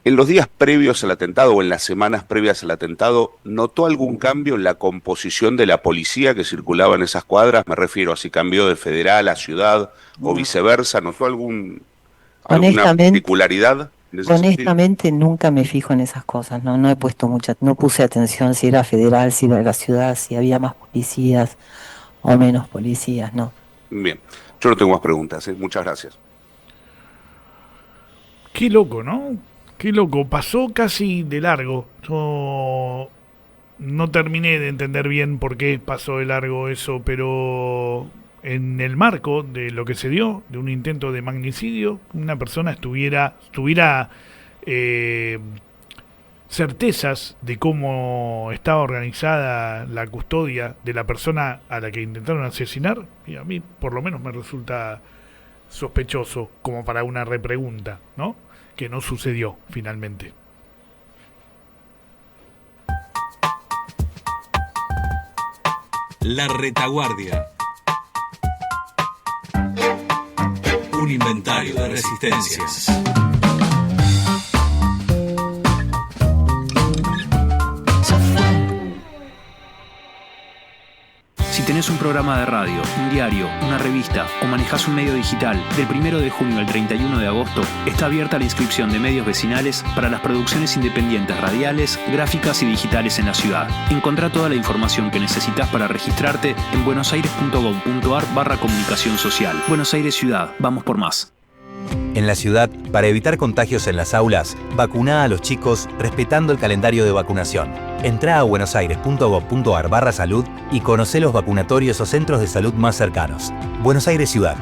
En los días previos al atentado o en las semanas previas al atentado, ¿notó algún cambio en la composición de la policía que circulaba en esas cuadras? Me refiero a si cambió de federal a ciudad o viceversa. ¿Notó alguna particularidad en ese sentido? Honestamente nunca me fijo en esas cosas, no he puesto no puse atención si era federal, si era de la ciudad, si había más policías o menos policías, no. Bien, yo no tengo más preguntas, ¿eh? Muchas gracias. Qué loco, ¿no? Qué loco, pasó casi de largo. Yo no terminé de entender bien por qué pasó de largo eso, pero en el marco de lo que se dio, de un intento de magnicidio, una persona tuviera certezas de cómo estaba organizada la custodia de la persona a la que intentaron asesinar, y a mí por lo menos me resulta sospechoso como para una repregunta, ¿no? Que no sucedió finalmente. La retaguardia. Un inventario de resistencias. Si tenés un programa de radio, un diario, una revista o manejás un medio digital, del 1 de junio al 31 de agosto está abierta la inscripción de medios vecinales para las producciones independientes radiales, gráficas y digitales en la ciudad. Encontrá toda la información que necesitas para registrarte en buenosaires.gov.ar/comunicación social. Buenos Aires Ciudad, vamos por más. En la ciudad, para evitar contagios en las aulas, vacuná a los chicos respetando el calendario de vacunación. Entrá a buenosaires.gov.ar/salud y conocé los vacunatorios o centros de salud más cercanos. Buenos Aires Ciudad.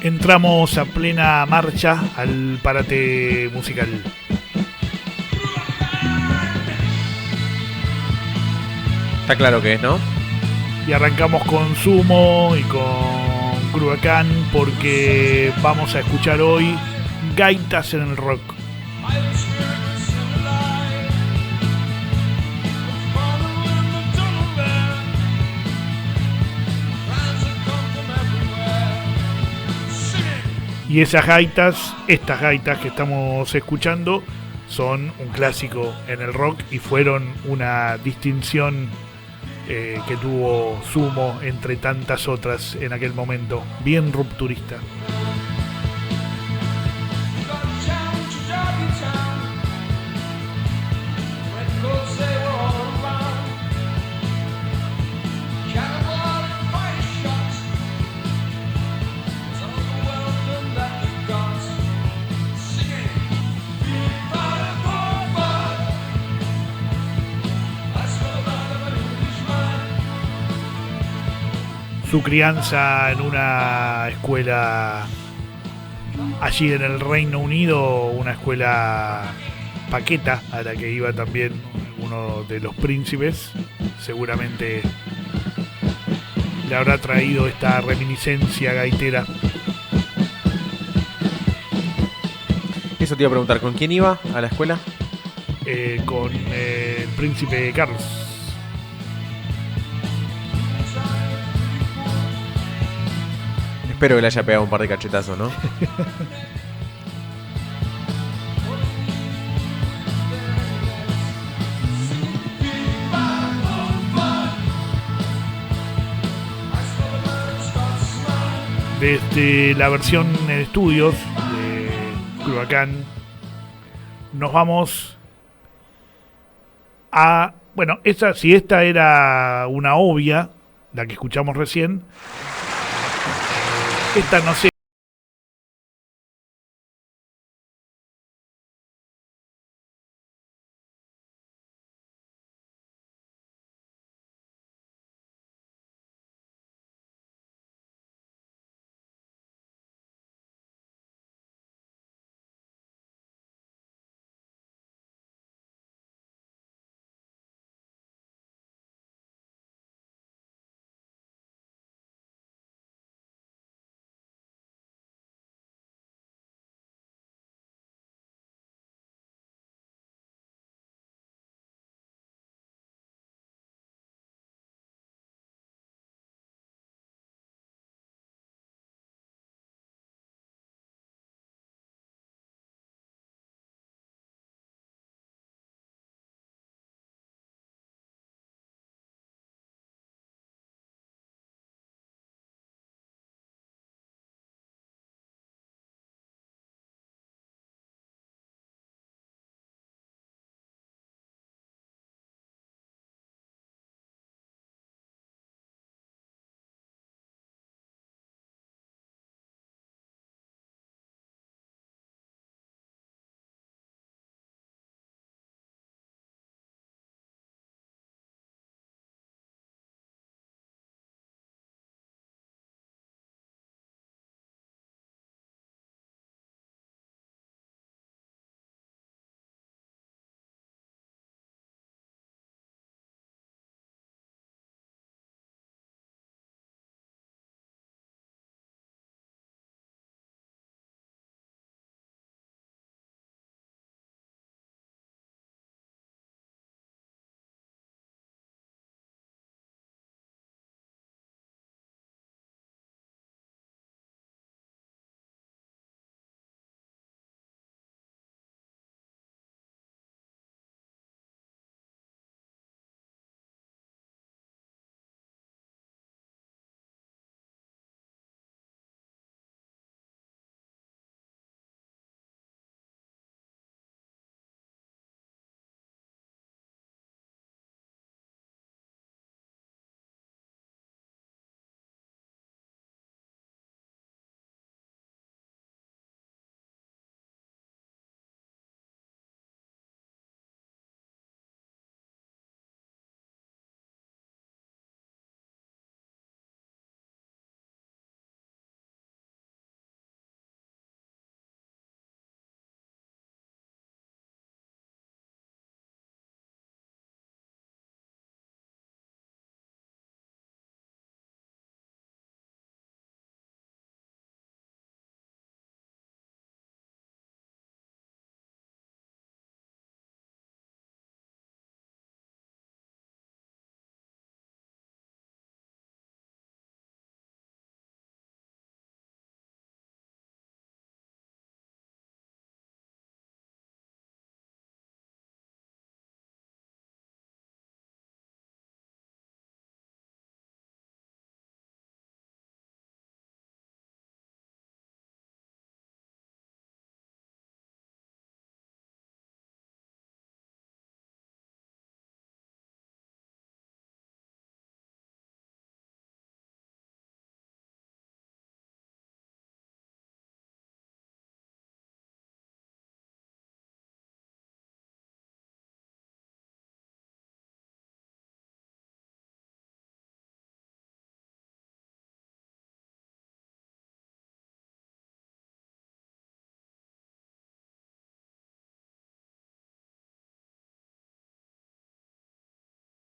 Entramos a plena marcha al parate musical. Está claro que es, ¿no? Y arrancamos con Sumo y con Cruacán porque vamos a escuchar hoy gaitas en el rock. Y esas gaitas, estas gaitas que estamos escuchando, son un clásico en el rock y fueron una distinción que tuvo Sumo entre tantas otras en aquel momento, bien rupturista. Su crianza en una escuela allí en el Reino Unido, una escuela paqueta a la que iba también uno de los príncipes, seguramente le habrá traído esta reminiscencia gaitera. Eso te iba a preguntar, ¿con quién iba a la escuela? Con el príncipe Carlos. Espero que le haya pegado un par de cachetazos, ¿no? Desde la versión en estudios de Cruacán nos vamos a... Bueno, si esta era una obvia, la que escuchamos recién, esta no sé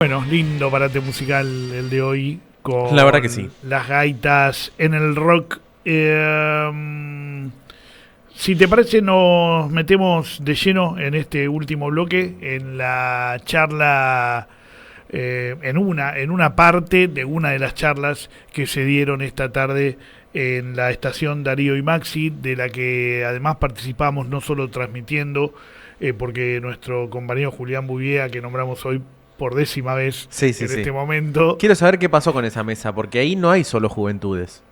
Bueno, lindo parate musical el de hoy, con la verdad que sí. Las gaitas en el rock. Si te parece, nos metemos de lleno en este último bloque, en la charla, en una parte de una de las charlas que se dieron esta tarde en la estación Darío y Maxi, de la que además participamos no solo transmitiendo, porque nuestro compañero Julián Bubiea, que nombramos hoy por 10ª vez este momento. Quiero saber qué pasó con esa mesa, porque ahí no hay solo juventudes.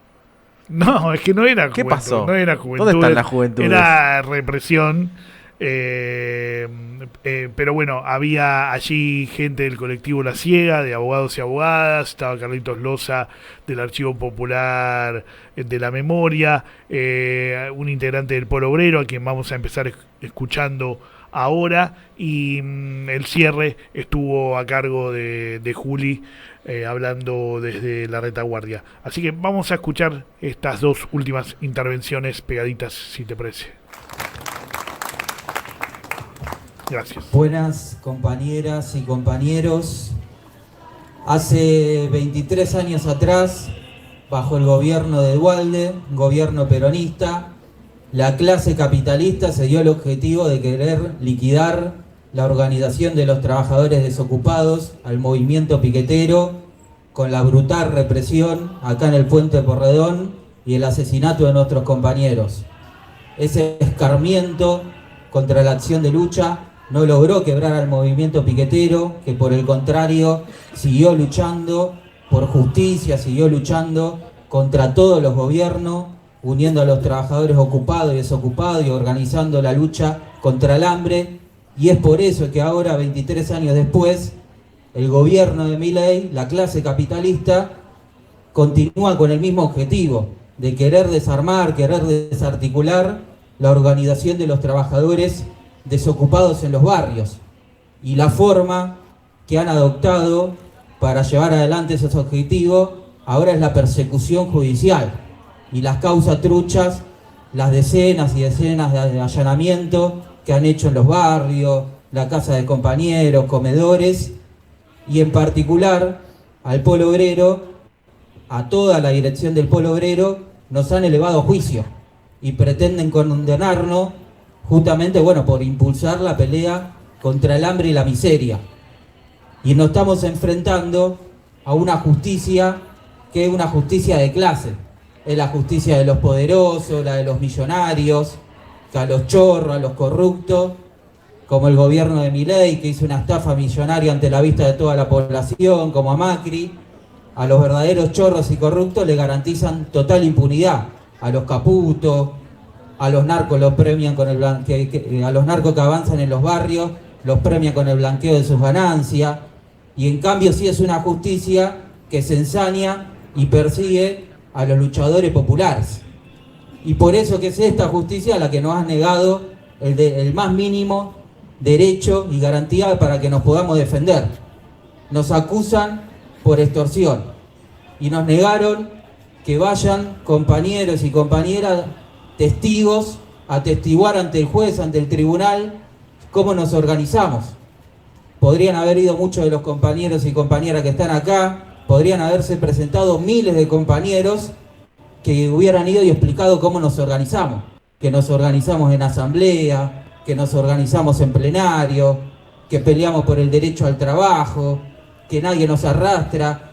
No, es que no era ¿Qué pasó? No era juventud. ¿Dónde están las juventudes? Era represión. Pero bueno, había allí gente del colectivo La Ciega, de abogados y abogadas. Estaba Carlitos Loza, del Archivo Popular de la Memoria. Un integrante del Polo Obrero, a quien vamos a empezar escuchando ahora. Y el cierre estuvo a cargo de Juli, hablando desde la retaguardia. Así que vamos a escuchar estas dos últimas intervenciones pegaditas, si te parece. Gracias. Buenas compañeras y compañeros. Hace 23 años atrás, bajo el gobierno de Duhalde, gobierno peronista, la clase capitalista se dio el objetivo de querer liquidar la organización de los trabajadores desocupados al movimiento piquetero, con la brutal represión acá en el Puente Porredón y el asesinato de nuestros compañeros. Ese escarmiento contra la acción de lucha no logró quebrar al movimiento piquetero, que por el contrario siguió luchando por justicia, siguió luchando contra todos los gobiernos, uniendo a los trabajadores ocupados y desocupados y organizando la lucha contra el hambre. Y es por eso que ahora, 23 años después, el gobierno de Milei, la clase capitalista, continúa con el mismo objetivo de querer desarmar, querer desarticular la organización de los trabajadores desocupados en los barrios. Y la forma que han adoptado para llevar adelante esos objetivos ahora es la persecución judicial y las causas truchas, las decenas y decenas de allanamientos que han hecho en los barrios, la casa de compañeros, comedores, y en particular al Polo Obrero, a toda la dirección del Polo Obrero, nos han elevado a juicio y pretenden condenarnos justamente, bueno, por impulsar la pelea contra el hambre y la miseria. Y nos estamos enfrentando a una justicia que es una justicia de clase. Es la justicia de los poderosos, la de los millonarios, que a los chorros, a los corruptos, como el gobierno de Milei, que hizo una estafa millonaria ante la vista de toda la población, como a Macri, a los verdaderos chorros y corruptos le garantizan total impunidad. A los caputos, a los narcos los premian con el blanqueo, a los narcos que avanzan en los barrios los premian con el blanqueo de sus ganancias. Y en cambio sí es una justicia que se ensaña y persigue a los luchadores populares. Y por eso que es esta justicia la que nos ha negado el más mínimo derecho y garantía para que nos podamos defender. Nos acusan por extorsión y nos negaron que vayan compañeros y compañeras testigos a atestiguar ante el juez, ante el tribunal, cómo nos organizamos. Podrían haber ido muchos de los compañeros y compañeras que están acá, podrían haberse presentado miles de compañeros que hubieran ido y explicado cómo nos organizamos, que nos organizamos en asamblea, que nos organizamos en plenario, que peleamos por el derecho al trabajo, que nadie nos arrastra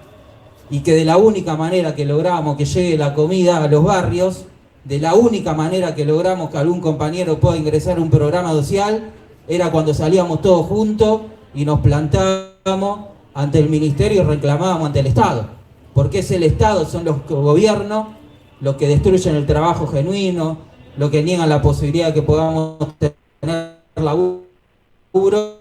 y que de la única manera que logramos que llegue la comida a los barrios, de la única manera que logramos que algún compañero pueda ingresar a un programa social, era cuando salíamos todos juntos y nos plantábamos ante el ministerio y reclamábamos ante el Estado. Porque es el Estado, son los gobiernos los que destruyen el trabajo genuino, los que niegan la posibilidad de que podamos tener laburo.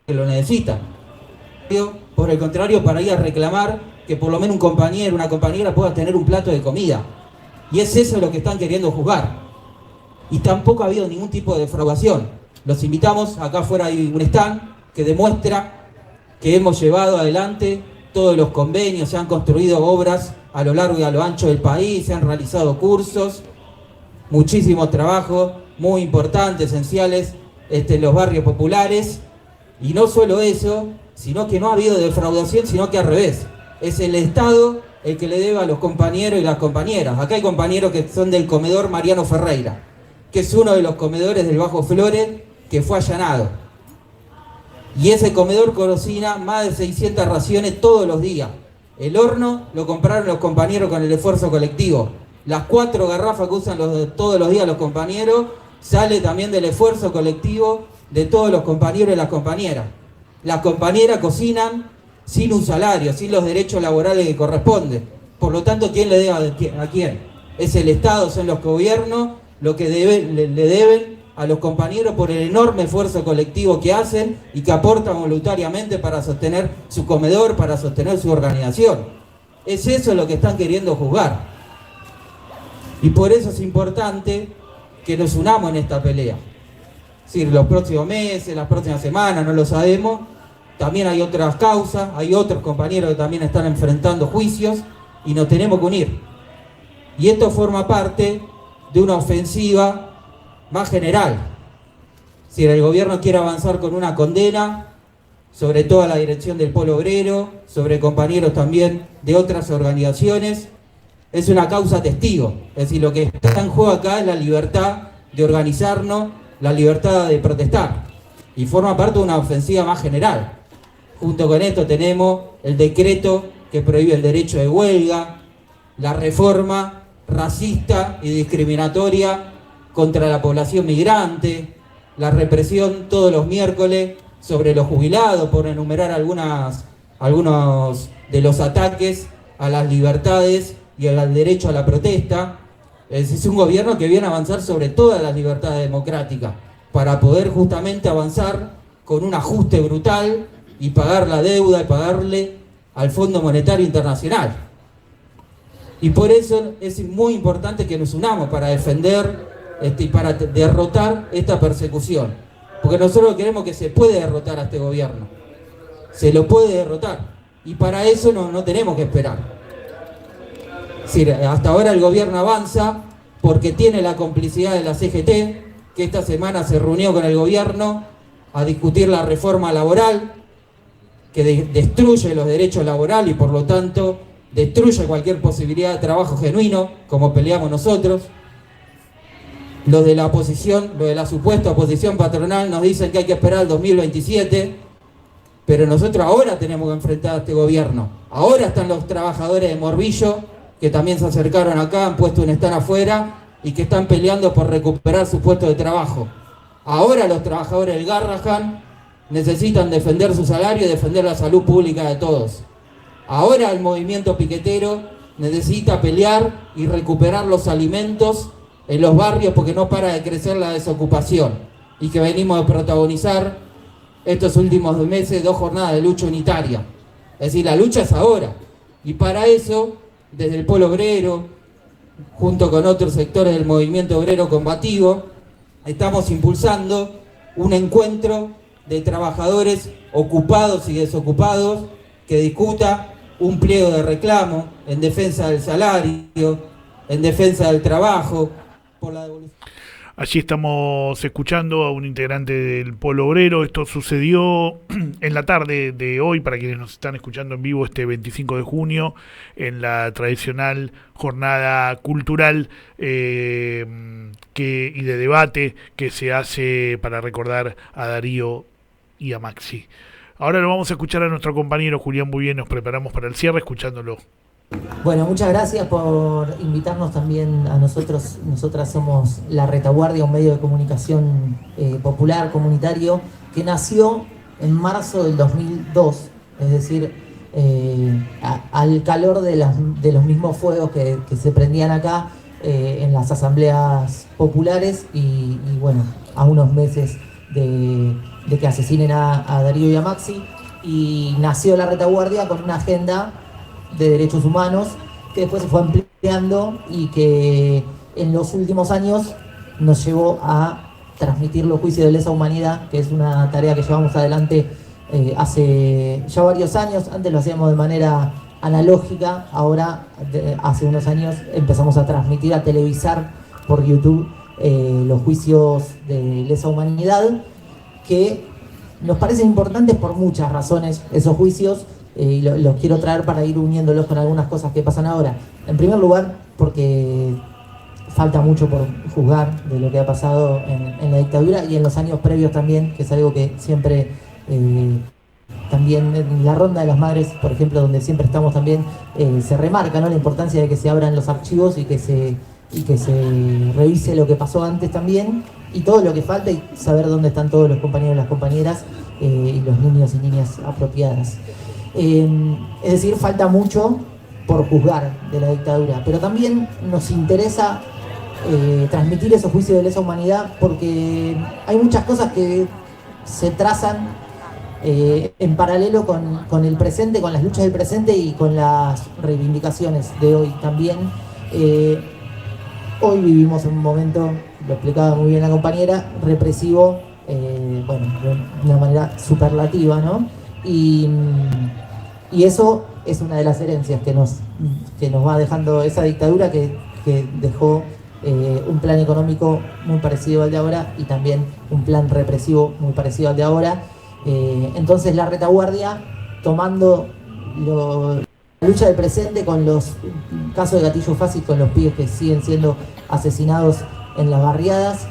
Que lo necesitan. Por el contrario, para ir a reclamar que por lo menos un compañero, una compañera pueda tener un plato de comida. Y es eso lo que están queriendo juzgar. Y tampoco ha habido ningún tipo de defraudación. Los invitamos, acá afuera hay un stand que demuestra que hemos llevado adelante todos los convenios, se han construido obras a lo largo y a lo ancho del país, se han realizado cursos, muchísimos trabajos muy importantes, esenciales, en los barrios populares. Y no solo eso, sino que no ha habido defraudación, sino que al revés. Es el Estado el que le debe a los compañeros y las compañeras. Acá hay compañeros que son del comedor Mariano Ferreira, que es uno de los comedores del Bajo Flores que fue allanado. Y ese comedor cocina más de 600 raciones todos los días. El horno lo compraron los compañeros con el esfuerzo colectivo. Las 4 garrafas que usan todos los días los compañeros sale también del esfuerzo colectivo de todos los compañeros y las compañeras. Las compañeras cocinan sin un salario, sin los derechos laborales que corresponden. Por lo tanto, ¿quién le debe a quién? Es el Estado, son los gobiernos lo que le deben a los compañeros por el enorme esfuerzo colectivo que hacen y que aportan voluntariamente para sostener su comedor, para sostener su organización. Es eso lo que están queriendo juzgar. Y por eso es importante que nos unamos en esta pelea. Es decir, los próximos meses, las próximas semanas, no lo sabemos. También hay otras causas, hay otros compañeros que también están enfrentando juicios y nos tenemos que unir. Y esto forma parte de una ofensiva más general. Si el gobierno quiere avanzar con una condena sobre toda la dirección del Polo Obrero, sobre compañeros también de otras organizaciones, es una causa testigo. Es decir, lo que está en juego acá es la libertad de organizarnos, la libertad de protestar. Y forma parte de una ofensiva más general. Junto con esto tenemos el decreto que prohíbe el derecho de huelga, la reforma racista y discriminatoria contra la población migrante, la represión todos los miércoles sobre los jubilados, por enumerar algunos de los ataques a las libertades y al derecho a la protesta. Es un gobierno que viene a avanzar sobre todas las libertades democráticas para poder justamente avanzar con un ajuste brutal y pagar la deuda y pagarle al Fondo Monetario Internacional. Y por eso es muy importante que nos unamos para defender y para derrotar esta persecución. Porque nosotros queremos que se puede derrotar a este gobierno. Se lo puede derrotar. Y para eso no tenemos que esperar. Es decir, hasta ahora el gobierno avanza porque tiene la complicidad de la CGT, que esta semana se reunió con el gobierno a discutir la reforma laboral, que destruye los derechos laborales y por lo tanto destruye cualquier posibilidad de trabajo genuino, como peleamos nosotros. Los de la oposición, los de la supuesta oposición patronal nos dicen que hay que esperar al 2027, pero nosotros ahora tenemos que enfrentar a este gobierno. Ahora están los trabajadores de Morbillo, que también se acercaron acá, han puesto un stand afuera y que están peleando por recuperar su puesto de trabajo. Ahora los trabajadores del Garrahan necesitan defender su salario y defender la salud pública de todos. Ahora el movimiento piquetero necesita pelear y recuperar los alimentos en los barrios porque no para de crecer la desocupación y que venimos a protagonizar estos últimos meses 2 jornadas de lucha unitaria. Es decir, la lucha es ahora. Y para eso, desde el Polo Obrero, junto con otros sectores del movimiento obrero combativo, estamos impulsando un encuentro de trabajadores ocupados y desocupados que discuta un pliego de reclamo en defensa del salario, en defensa del trabajo, por la devolución. Allí estamos escuchando a un integrante del Polo Obrero. Esto sucedió en la tarde de hoy, para quienes nos están escuchando en vivo, este 25 de junio, en la tradicional jornada cultural y de debate que se hace para recordar a Darío y a Maxi. Ahora lo vamos a escuchar a nuestro compañero Julián Bouvier. Nos preparamos para el cierre escuchándolo. Bueno, muchas gracias por invitarnos también a nosotros. Nosotras somos La Retaguardia, un medio de comunicación popular, comunitario, que nació en marzo del 2002, es decir, al calor de los mismos fuegos que se prendían acá en las asambleas populares y bueno, a unos meses de que asesinen a Darío y a Maxi, y nació La Retaguardia con una agenda de derechos humanos que después se fue ampliando y que en los últimos años nos llevó a transmitir los juicios de lesa humanidad, que es una tarea que llevamos adelante hace ya varios años. Antes lo hacíamos de manera analógica, ahora hace unos años empezamos a transmitir, a televisar por YouTube los juicios de lesa humanidad, que nos parecen importantes por muchas razones esos juicios, y los quiero traer para ir uniéndolos con algunas cosas que pasan ahora. En primer lugar, porque falta mucho por juzgar de lo que ha pasado en la dictadura y en los años previos también, que es algo que siempre, también en la Ronda de las Madres, por ejemplo, donde siempre estamos también, se remarca, ¿no?, la importancia de que se abran los archivos y que se revise lo que pasó antes también, y todo lo que falta, y saber dónde están todos los compañeros y las compañeras, y los niños y niñas apropiadas. Es decir, falta mucho por juzgar de la dictadura, pero también nos interesa transmitir esos juicios de lesa humanidad porque hay muchas cosas que se trazan en paralelo con el presente, con las luchas del presente y con las reivindicaciones de hoy también. Hoy vivimos en un momento, lo explicaba muy bien la compañera, represivo, bueno, de una manera superlativa, ¿no? Y eso es una de las herencias que nos va dejando esa dictadura que dejó un plan económico muy parecido al de ahora y también un plan represivo muy parecido al de ahora. Entonces la retaguardia, tomando la lucha del presente con los casos de gatillo fácil, con los pibes que siguen siendo asesinados en las barriadas,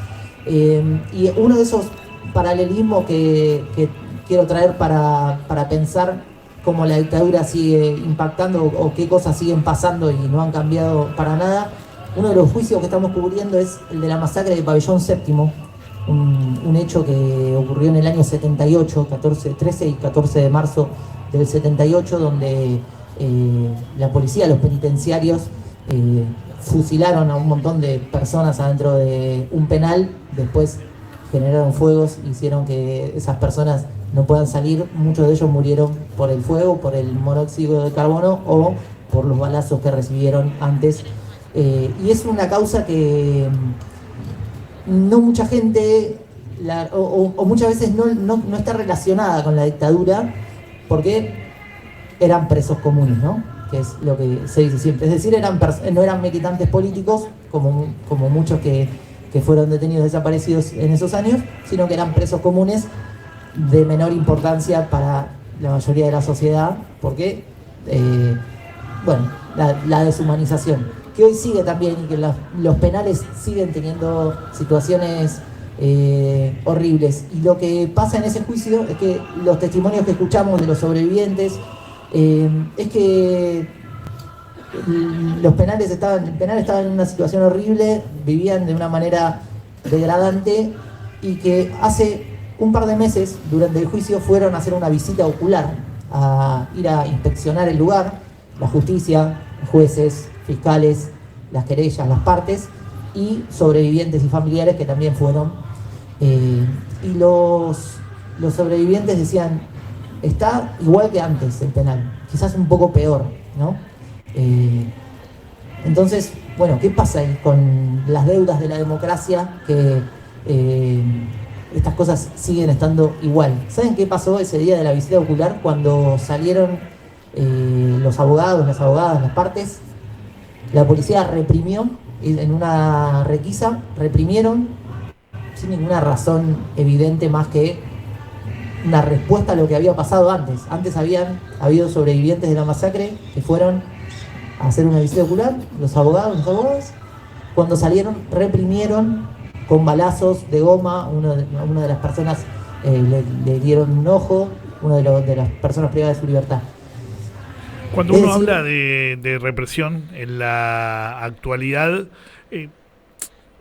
y uno de esos paralelismos que quiero traer para pensar cómo la dictadura sigue impactando o qué cosas siguen pasando y no han cambiado para nada. Uno de los juicios que estamos cubriendo es el de la masacre de Pabellón Séptimo, un hecho que ocurrió en el año 78, 13 y 14 de marzo del 78, donde la policía, los penitenciarios, fusilaron a un montón de personas adentro de un penal, después generaron fuegos, hicieron que esas personas no puedan salir, muchos de ellos murieron por el fuego, por el monóxido de carbono o por los balazos que recibieron antes. Y es una causa que no mucha gente, o muchas veces no está relacionada con la dictadura, porque eran presos comunes, ¿no? Que es lo que se dice siempre. Es decir, no eran militantes políticos, como muchos que fueron detenidos, desaparecidos en esos años, sino que eran presos comunes de menor importancia para la mayoría de la sociedad, porque, bueno, la deshumanización, que hoy sigue también, y que los penales siguen teniendo situaciones horribles. Y lo que pasa en ese juicio es que los testimonios que escuchamos de los sobrevivientes es que el penal estaba en una situación horrible, vivían de una manera degradante, y que hace un par de meses, durante el juicio, fueron a hacer una visita ocular, a ir a inspeccionar el lugar, la justicia, jueces, fiscales, las querellas, las partes, y sobrevivientes y familiares que también fueron. Y los sobrevivientes decían, está igual que antes el penal, quizás un poco peor, ¿no? Entonces, bueno, ¿qué pasa ahí con las deudas de la democracia? Que estas cosas siguen estando igual. ¿Saben qué pasó ese día de la visita ocular? Cuando salieron los abogados, las abogadas, las partes, la policía reprimió en una requisa, reprimieron sin ninguna razón evidente más que una respuesta a lo que había pasado antes. Antes habían habido sobrevivientes de la masacre que fueron a hacer una visita ocular, los abogados, cuando salieron reprimieron con balazos de goma. Una de las personas le dieron un ojo, una de las personas privadas de su libertad. Cuando uno habla de represión en la actualidad,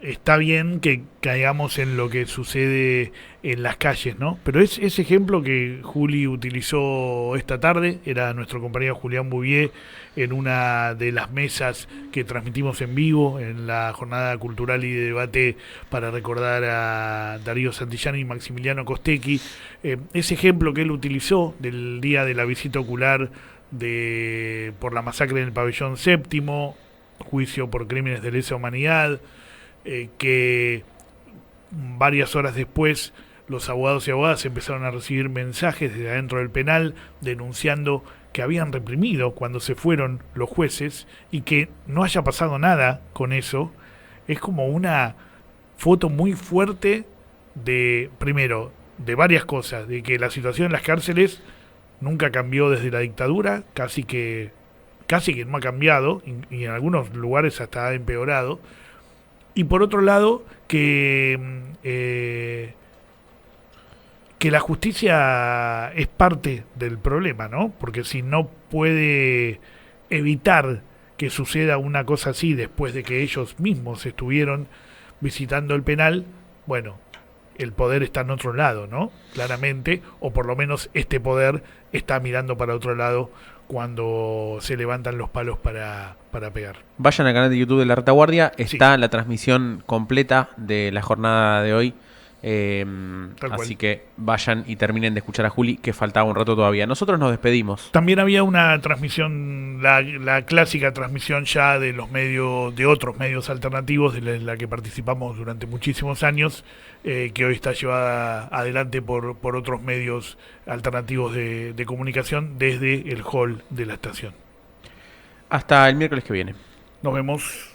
está bien que caigamos en lo que sucede en las calles, ¿no? Pero ese ejemplo que Juli utilizó esta tarde, era nuestro compañero Julián Bouvier en una de las mesas que transmitimos en vivo en la jornada cultural y de debate para recordar a Darío Santillán y Maximiliano Costecchi. Ese ejemplo que él utilizó del día de la visita ocular por la masacre en el Pabellón Séptimo, juicio por crímenes de lesa humanidad, que varias horas después los abogados y abogadas empezaron a recibir mensajes desde adentro del penal denunciando que habían reprimido cuando se fueron los jueces, y que no haya pasado nada con eso, es como una foto muy fuerte de, primero, de varias cosas, de que la situación en las cárceles nunca cambió desde la dictadura, casi que no ha cambiado, y en algunos lugares hasta ha empeorado. Y por otro lado, que la justicia es parte del problema, ¿no? Porque si no puede evitar que suceda una cosa así después de que ellos mismos estuvieron visitando el penal, bueno, el poder está en otro lado, ¿no? Claramente, o por lo menos este poder está mirando para otro lado cuando se levantan los palos para pegar. Vayan al canal de YouTube de La Retaguardia, está la transmisión completa de la jornada de hoy. Así que vayan y terminen de escuchar a Juli, que faltaba un rato todavía. Nosotros nos despedimos. También había una transmisión, la clásica transmisión ya de los medios, de otros medios alternativos, de la que participamos durante muchísimos años, que hoy está llevada adelante por otros medios alternativos de comunicación desde el hall de la estación. Hasta el miércoles que viene. Nos vemos.